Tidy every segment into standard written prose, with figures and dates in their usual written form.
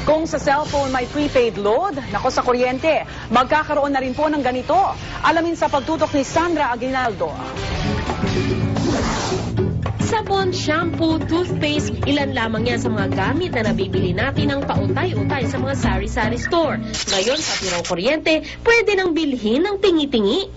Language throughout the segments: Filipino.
Kung sa cellphone may prepaid load, nako sa kuryente, magkakaroon na rin po ng ganito. Alamin sa pagtutok ni Sandra Aguinaldo. Sabon, shampoo, toothpaste, ilan lamang yan sa mga gamit na nabibili natin ng pautay-utay sa mga sari-sari store. Ngayon, pati raw kuryente, pwede nang bilhin ng tingi-tingi.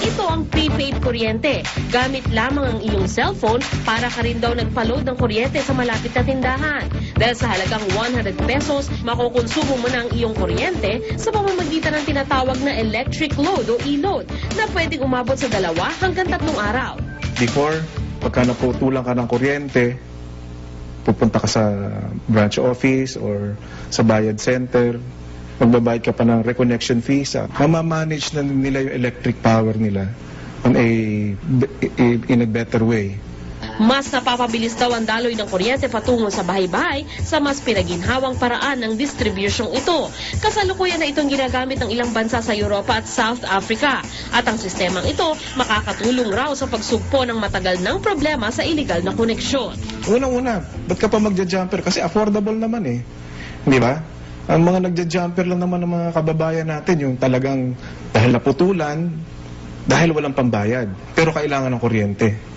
Ito ang prepaid kuryente. Gamit lamang ang iyong cellphone para ka rin daw nagpa-load ng kuryente sa malapit na tindahan. Dahil sa halagang 100 pesos, makukonsumo mo na ang iyong kuryente sa pamamagitan ng tinatawag na electric load o e-load na pwedeng umabot sa 2 hanggang 3 araw. Before, pagka naputulan ka ng kuryente, pupunta ka sa branch office or sa bayad center, magbabayad ka pa ng reconnection fees, mamamanage na nila yung electric power nila in a better way. Mas napapabilis daw ang daloy ng kuryente patungo sa bahay-bahay sa mas pinaginhawang paraan ng distribusyong ito. Kasalukuyan na itong ginagamit ng ilang bansa sa Europa at South Africa. At ang sistemang ito makakatulong raw sa pagsugpo ng matagal ng problema sa illegal na koneksyon. Unang-una, ba't ka pa magja-jumper? Kasi affordable naman eh. Di ba? Ang mga nagja-jumper lang naman ng mga kababayan natin, yung talagang dahil naputulan, dahil walang pambayad, pero kailangan ng kuryente.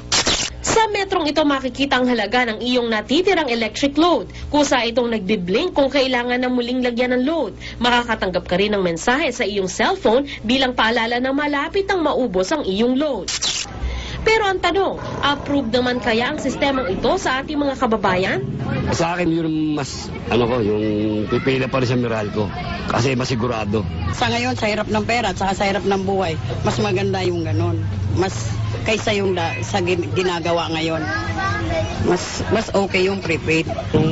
Sa metrong ito makikita ang halaga ng iyong natitirang electric load. Kusa itong nagbiblink kung kailangan na muling lagyan ng load. Makakatanggap ka rin ng mensahe sa iyong cellphone bilang paalala na malapit nang maubos ang iyong load. Pero ang tanong, approved naman kaya ang sistemang ito sa ating mga kababayan? Sa akin yun mas, yung pipila pa rin sa Meralco. Kasi masigurado. Sa ngayon, sa hirap ng pera at sa hirap ng buhay, mas maganda yung ganon. Mas kaysa yung sa ginagawa ngayon. Mas okay yung prepaid. Kung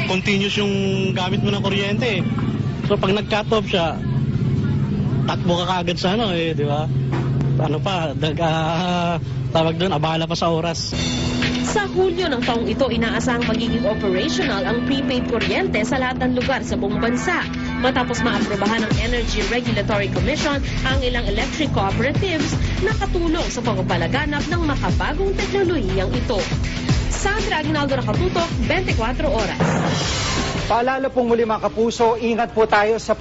continuous yung gamit mo ng kuryente, so pag nag-cut off siya, takbo ka kaagad sa di ba? Ano pa, tawag doon, abala pa sa oras. Sa Hulyo ng taong ito, inaasahang magiging operational ang prepaid kuryente sa lahat ng lugar sa buong bansa. Matapos maaprobahan ng Energy Regulatory Commission ang ilang electric cooperatives na katulong sa pagpapalaganap ng makabagong teknolohiyang ito. Sandra Aguinaldo, nakatutok, 24 oras. Paalala pong muli mga kapuso, ingat po tayo sa